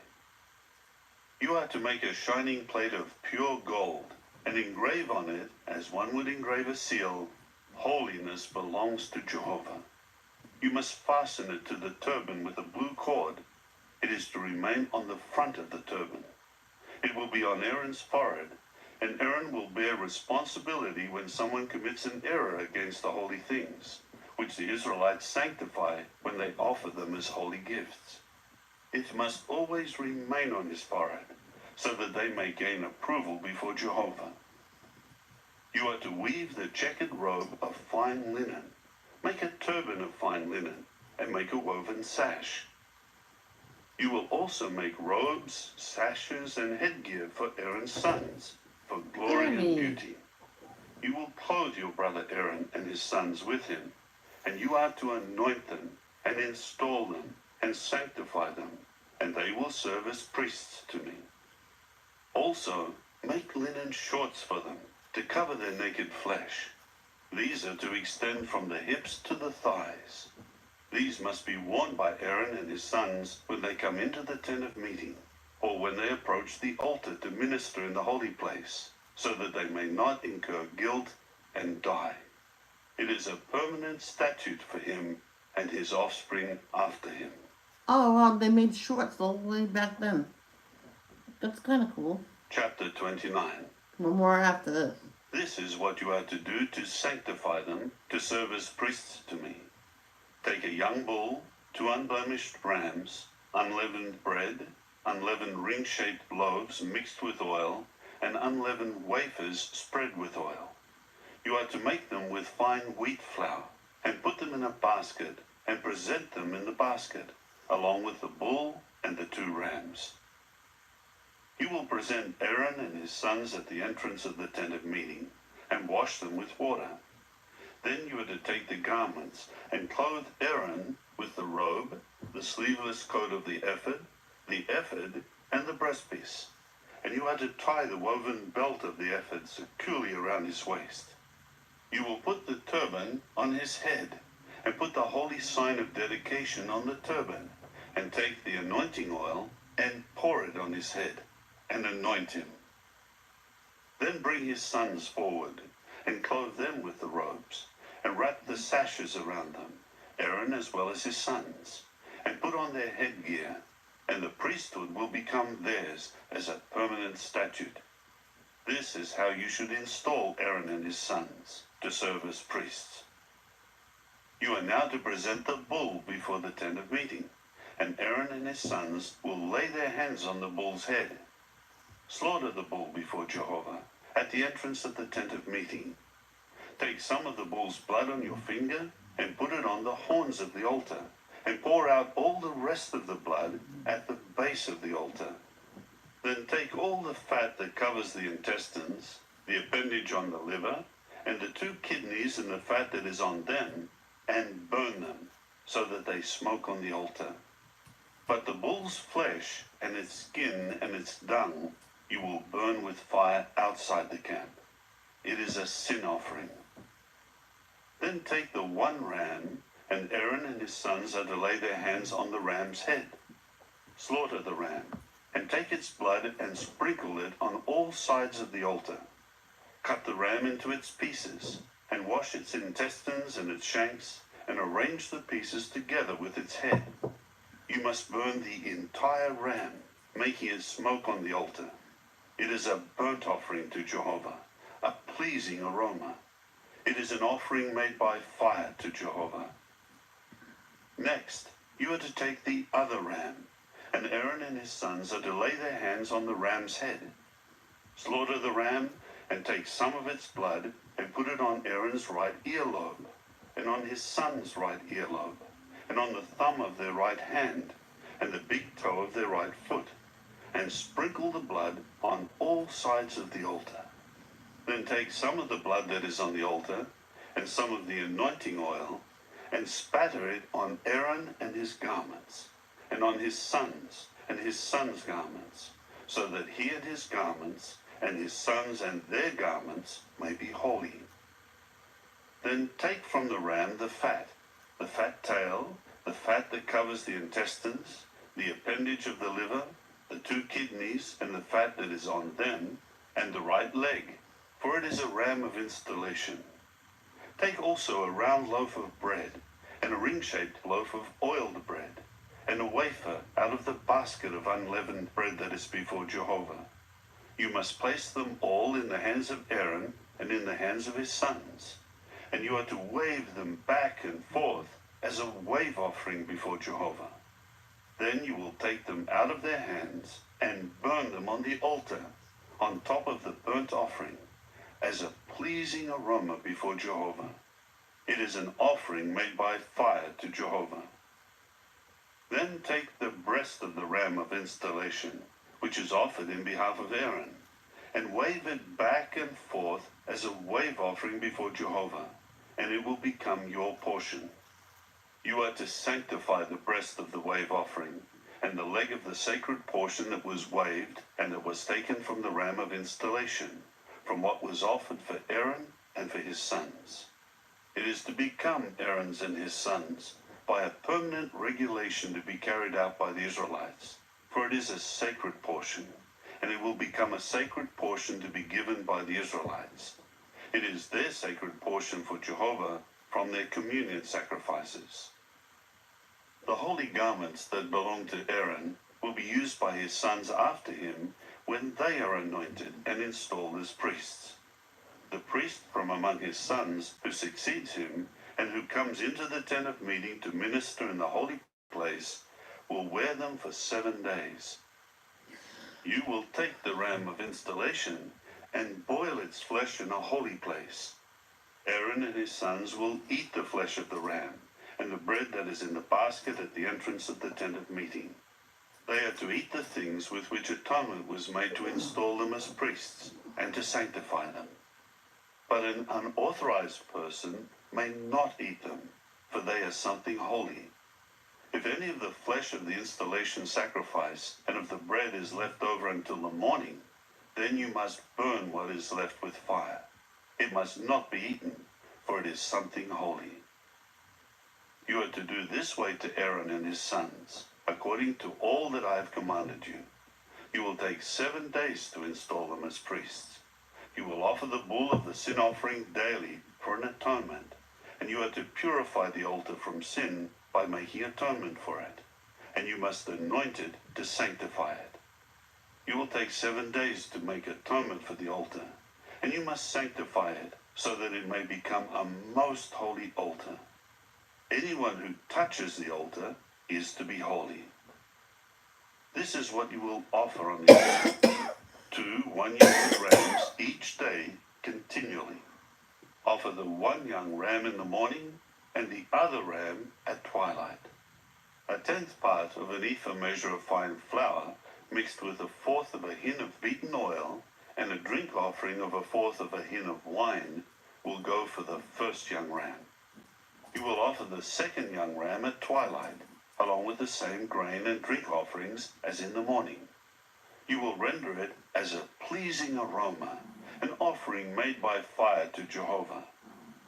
You are to make a shining plate of pure gold and engrave on it, as one would engrave a seal, "Holiness belongs to Jehovah." You must fasten it to the turban with a blue cord. It is to remain on the front of the turban. It will be on Aaron's forehead, and Aaron will bear responsibility when someone commits an error against the holy things, which the Israelites sanctify when they offer them as holy gifts. It must always remain on his forehead, so that they may gain approval before Jehovah. You are to weave the checkered robe of fine linen. Make a turban of fine linen, and make a woven sash. You will also make robes, sashes, and headgear for Aaron's sons, for glory and beauty. You will clothe your brother Aaron and his sons with him, and you are to anoint them, and install them, and sanctify them, and they will serve as priests to me. Also, make linen shorts for them, to cover their naked flesh. These are to extend from the hips to the thighs. These must be worn by Aaron and his sons when they come into the tent of meeting, or when they approach the altar to minister in the holy place, so that they may not incur guilt and die. It is a permanent statute for him and his offspring after him. Oh, wow, they made shorts all the way back then. That's kind of cool. Chapter 29. One more after this. This is what you are to do to sanctify them, to serve as priests to me. Take a young bull, 2 unblemished rams, unleavened bread, unleavened ring-shaped loaves mixed with oil, and unleavened wafers spread with oil. You are to make them with fine wheat flour, and put them in a basket, and present them in the basket, along with the bull and the 2 rams. You will present Aaron and his sons at the entrance of the tent of meeting, and wash them with water. Then you are to take the garments, and clothe Aaron with the robe, the sleeveless coat of the ephod, and the breastpiece. And you are to tie the woven belt of the ephod securely around his waist. You will put the turban on his head, and put the holy sign of dedication on the turban, and take the anointing oil, and pour it on his head, and anoint him. Then bring his sons forward, and clothe them with the robes, and wrap the sashes around them, Aaron as well as his sons, and put on their headgear, and the priesthood will become theirs as a permanent statute. This is how you should install Aaron and his sons to serve as priests. You are now to present the bull before the tent of meeting, and Aaron and his sons will lay their hands on the bull's head. Slaughter the bull before Jehovah at the entrance of the tent of meeting. Take some of the bull's blood on your finger and put it on the horns of the altar, and pour out all the rest of the blood at the base of the altar. Then take all the fat that covers the intestines, the appendage on the liver, and the 2 kidneys and the fat that is on them, and burn them, so that they smoke on the altar. But the bull's flesh and its skin and its dung you will burn with fire outside the camp. It is a sin offering. Then take the one ram, and Aaron and his sons are to lay their hands on the ram's head. Slaughter the ram, and take its blood and sprinkle it on all sides of the altar. Cut the ram into its pieces, and wash its intestines and its shanks, and arrange the pieces together with its head. You must burn the entire ram, making it smoke on the altar. It is a burnt offering to Jehovah, a pleasing aroma. It is an offering made by fire to Jehovah. Next, you are to take the other ram, and Aaron and his sons are to lay their hands on the ram's head. Slaughter the ram, and take some of its blood, and put it on Aaron's right earlobe, and on his son's right earlobe, and on the thumb of their right hand, and the big toe of their right foot, and sprinkle the blood on all sides of the altar. Then take some of the blood that is on the altar, and some of the anointing oil, and spatter it on Aaron and his garments, and on his sons and his sons' garments, so that he and his garments, and his sons and their garments may be holy. Then take from the ram the fat tail, the fat that covers the intestines, the appendage of the liver, the 2 kidneys, and the fat that is on them, and the right leg, for it is a ram of installation. Take also a round loaf of bread, and a ring-shaped loaf of oiled bread, and a wafer out of the basket of unleavened bread that is before Jehovah. You must place them all in the hands of Aaron and in the hands of his sons, and you are to wave them back and forth as a wave offering before Jehovah. Then you will take them out of their hands and burn them on the altar, on top of the burnt offering, as a pleasing aroma before Jehovah. It is an offering made by fire to Jehovah. Then take the breast of the ram of installation, which is offered in behalf of Aaron, and wave it back and forth as a wave offering before Jehovah, and it will become your portion. You are to sanctify the breast of the wave offering, and the leg of the sacred portion that was waved, and that was taken from the ram of installation, from what was offered for Aaron and for his sons. It is to become Aaron's and his sons by a permanent regulation to be carried out by the Israelites, for it is a sacred portion, and it will become a sacred portion to be given by the Israelites. It is their sacred portion for Jehovah from their communion sacrifices. The holy garments that belong to Aaron will be used by his sons after him when they are anointed and installed as priests. The priest from among his sons who succeeds him and who comes into the tent of meeting to minister in the holy place will wear them for 7 days. You will take the ram of installation and boil its flesh in a holy place. Aaron and his sons will eat the flesh of the ram and the bread that is in the basket at the entrance of the tent of meeting. They are to eat the things with which atonement was made to install them as priests and to sanctify them. But an unauthorized person may not eat them, for they are something holy. If any of the flesh of the installation sacrifice and of the bread is left over until the morning, then you must burn what is left with fire. It must not be eaten, for it is something holy. You are to do this way to Aaron and his sons, according to all that I have commanded you. You will take 7 days to install them as priests. You will offer the bull of the sin offering daily for an atonement, and you are to purify the altar from sin by making atonement for it, and you must anoint it to sanctify it. You will take 7 days to make atonement for the altar, and you must sanctify it so that it may become a most holy altar. Anyone who touches the altar is to be holy. This is what you will offer on the altar: 2 one-year-old rams each day continually. Offer the 1 young ram in the morning and the other ram at twilight. A 10th part of an ephah measure of fine flour mixed with 1/4 of a hin of beaten oil and a drink offering of 1/4 of a hin of wine will go for the first young ram. You You will offer the second young ram at twilight, along with the same grain and drink offerings as in the morning. You will render it as a pleasing aroma, an offering made by fire to Jehovah.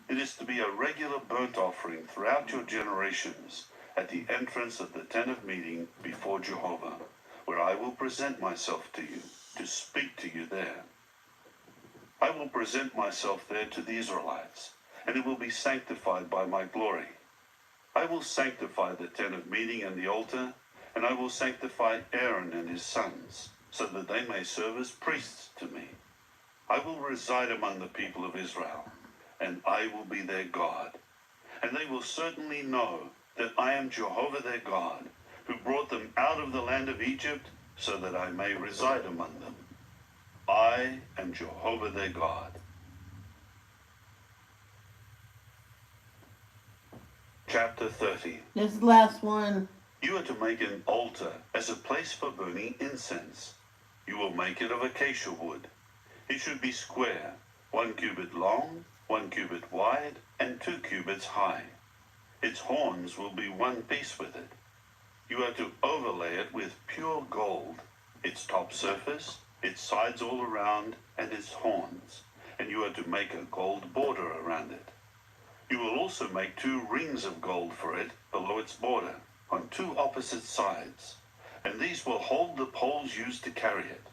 It is to be a regular burnt offering throughout your generations at the entrance of the tent of meeting before Jehovah, where I will present myself to you, to speak to you there. I will present myself there to the Israelites, and it will be sanctified by my glory. I will sanctify the tent of meeting and the altar, and I will sanctify Aaron and his sons, so that they may serve as priests to me. I will reside among the people of Israel, and I will be their God. And they will certainly know that I am Jehovah their God, who brought them out of the land of Egypt, so that I may reside among them. I am Jehovah their God. Chapter 30. This is the last one. You are to make an altar as a place for burning incense. You will make it of acacia wood. It should be square, 1 cubit long, 1 cubit wide, and 2 cubits high. Its horns will be one piece with it. You are to overlay it with pure gold, its top surface, its sides all around, and its horns, and you are to make a gold border around it. You will also make 2 rings of gold for it below its border, on 2 opposite sides, and these will hold the poles used to carry it.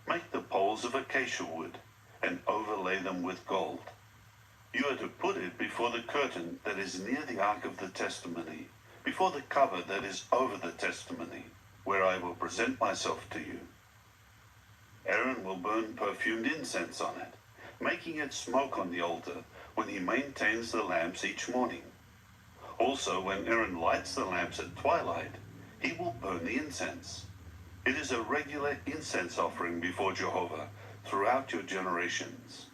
Make the poles of acacia wood, and overlay them with gold. You are to put it before the curtain that is near the ark of the testimony, before the cover that is over the testimony, where I will present myself to you. Aaron will burn perfumed incense on it, making it smoke on the altar when he maintains the lamps each morning. Also, when Aaron lights the lamps at twilight, he will burn the incense. It is a regular incense offering before Jehovah throughout your generations.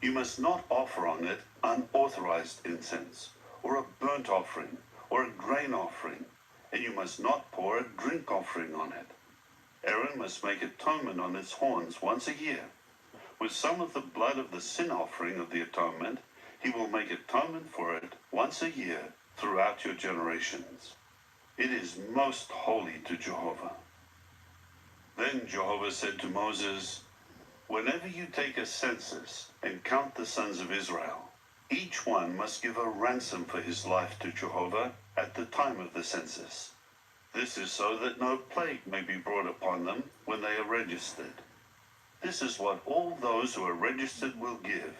You must not offer on it unauthorized incense, or a burnt offering, or a grain offering, and you must not pour a drink offering on it. Aaron must make atonement on its horns once a year. With some of the blood of the sin offering of the atonement, he will make atonement for it once a year throughout your generations. It is most holy to Jehovah. Then Jehovah said to Moses, "Whenever you take a census and count the sons of Israel, each one must give a ransom for his life to Jehovah at the time of the census. This is so that no plague may be brought upon them when they are registered. This is what all those who are registered will give: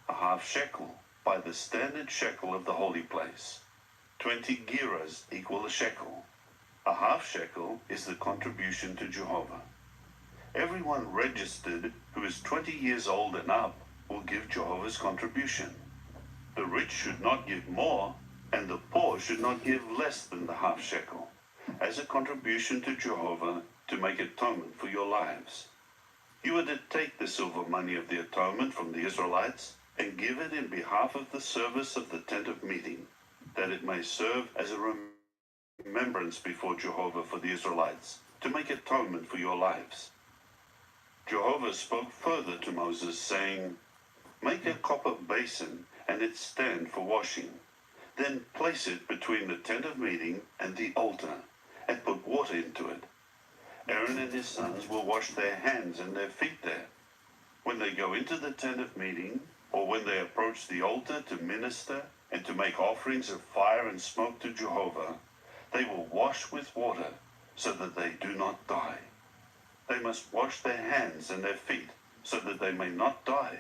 a half shekel by the standard shekel of the holy place. 20 gerahs equal a shekel. A half shekel is the contribution to Jehovah. Everyone registered who is 20 years old and up will give Jehovah's contribution. The rich should not give more, and the poor should not give less than the half shekel, as a contribution to Jehovah to make atonement for your lives. You are to take the silver money of the atonement from the Israelites and give it in behalf of the service of the tent of meeting, that it may serve as a remembrance before Jehovah for the Israelites, to make atonement for your lives." Jehovah spoke further to Moses, saying, "Make a copper basin and its stand for washing. Then place it between the tent of meeting and the altar, and put water into it. Aaron and his sons will wash their hands and their feet there. When they go into the tent of meeting, or when they approach the altar to minister and to make offerings of fire and smoke to Jehovah, they will wash with water so that they do not die. They must wash their hands and their feet so that they may not die,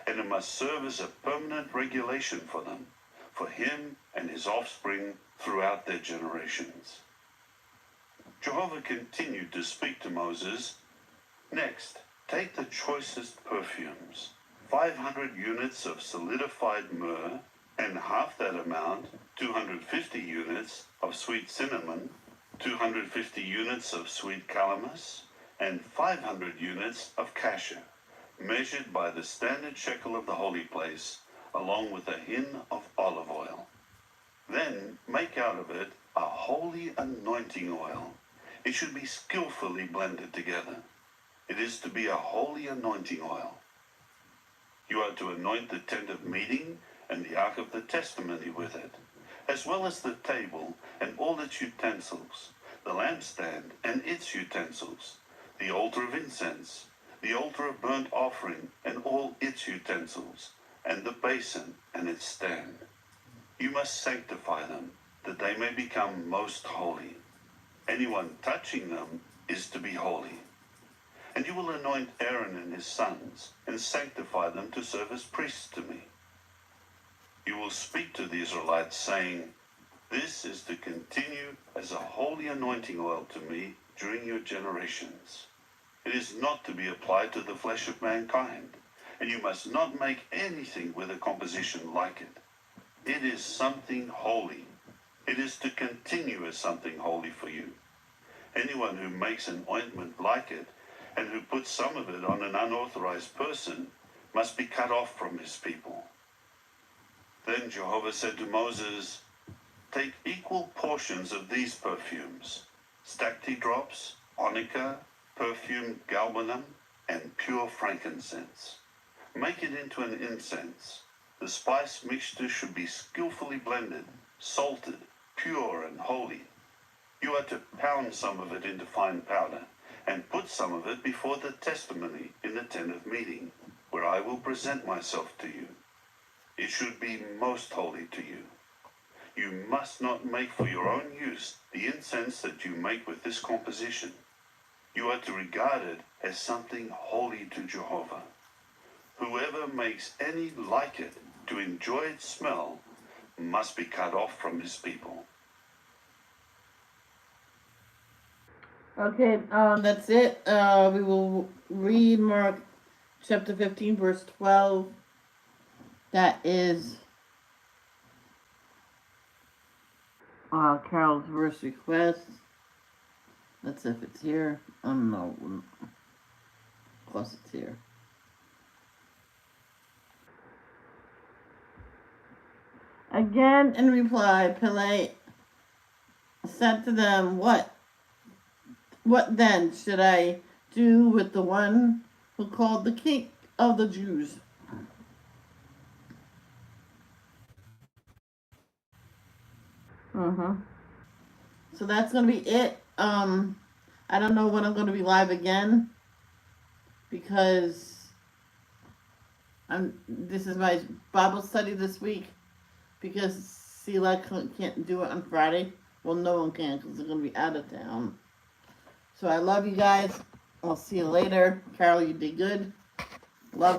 and it must serve as a permanent regulation for them, for him and his offspring throughout their generations." Jehovah continued to speak to Moses, "Next, take the choicest perfumes, 500 units of solidified myrrh, and half that amount, 250 units of sweet cinnamon, 250 units of sweet calamus, and 500 units of cassia, measured by the standard shekel of the holy place, along with a hin of olive oil. Then make out of it a holy anointing oil. It should be skillfully blended together. It is to be a holy anointing oil. You are to anoint the tent of meeting and the ark of the testimony with it, as well as the table and all its utensils, the lampstand and its utensils, the altar of incense, the altar of burnt offering and all its utensils, and the basin and its stand. You must sanctify them, that they may become most holy. Anyone touching them is to be holy. And you will anoint Aaron and his sons, and sanctify them to serve as priests to me. You will speak to the Israelites, saying, This is to continue as a holy anointing oil to me during your generations. It is not to be applied to the flesh of mankind, and you must not make anything with a composition like it. It is something holy. It is to continue as something holy for you. Anyone who makes an ointment like it, and who puts some of it on an unauthorized person, must be cut off from his people. Then Jehovah said to Moses, Take equal portions of these perfumes, stacte drops, onycha, perfumed galbanum, and pure frankincense. Make it into an incense. The spice mixture should be skillfully blended, salted, pure and holy. You are to pound some of it into fine powder, and put some of it before the testimony in the tent of meeting, where I will present myself to you. It should be most holy to you. You must not make for your own use the incense that you make with this composition. You are to regard it as something holy to Jehovah. Whoever makes any like it to enjoy its smell must be cut off from his people. Okay, that's it. We will read Mark chapter 15, verse 12. That is Carol's verse request. Let's see if it's here. No. Of course it's here. Again, in reply, Pilate said to them, What then should I do with the one who called the king of the Jews? So that's gonna be it. I don't know when I'm gonna be live again because this is my Bible study this week because Sela can't do it on Friday. Well, no one can because they're gonna be out of town. So I love you guys. I'll see you later. Carol, you did good. Love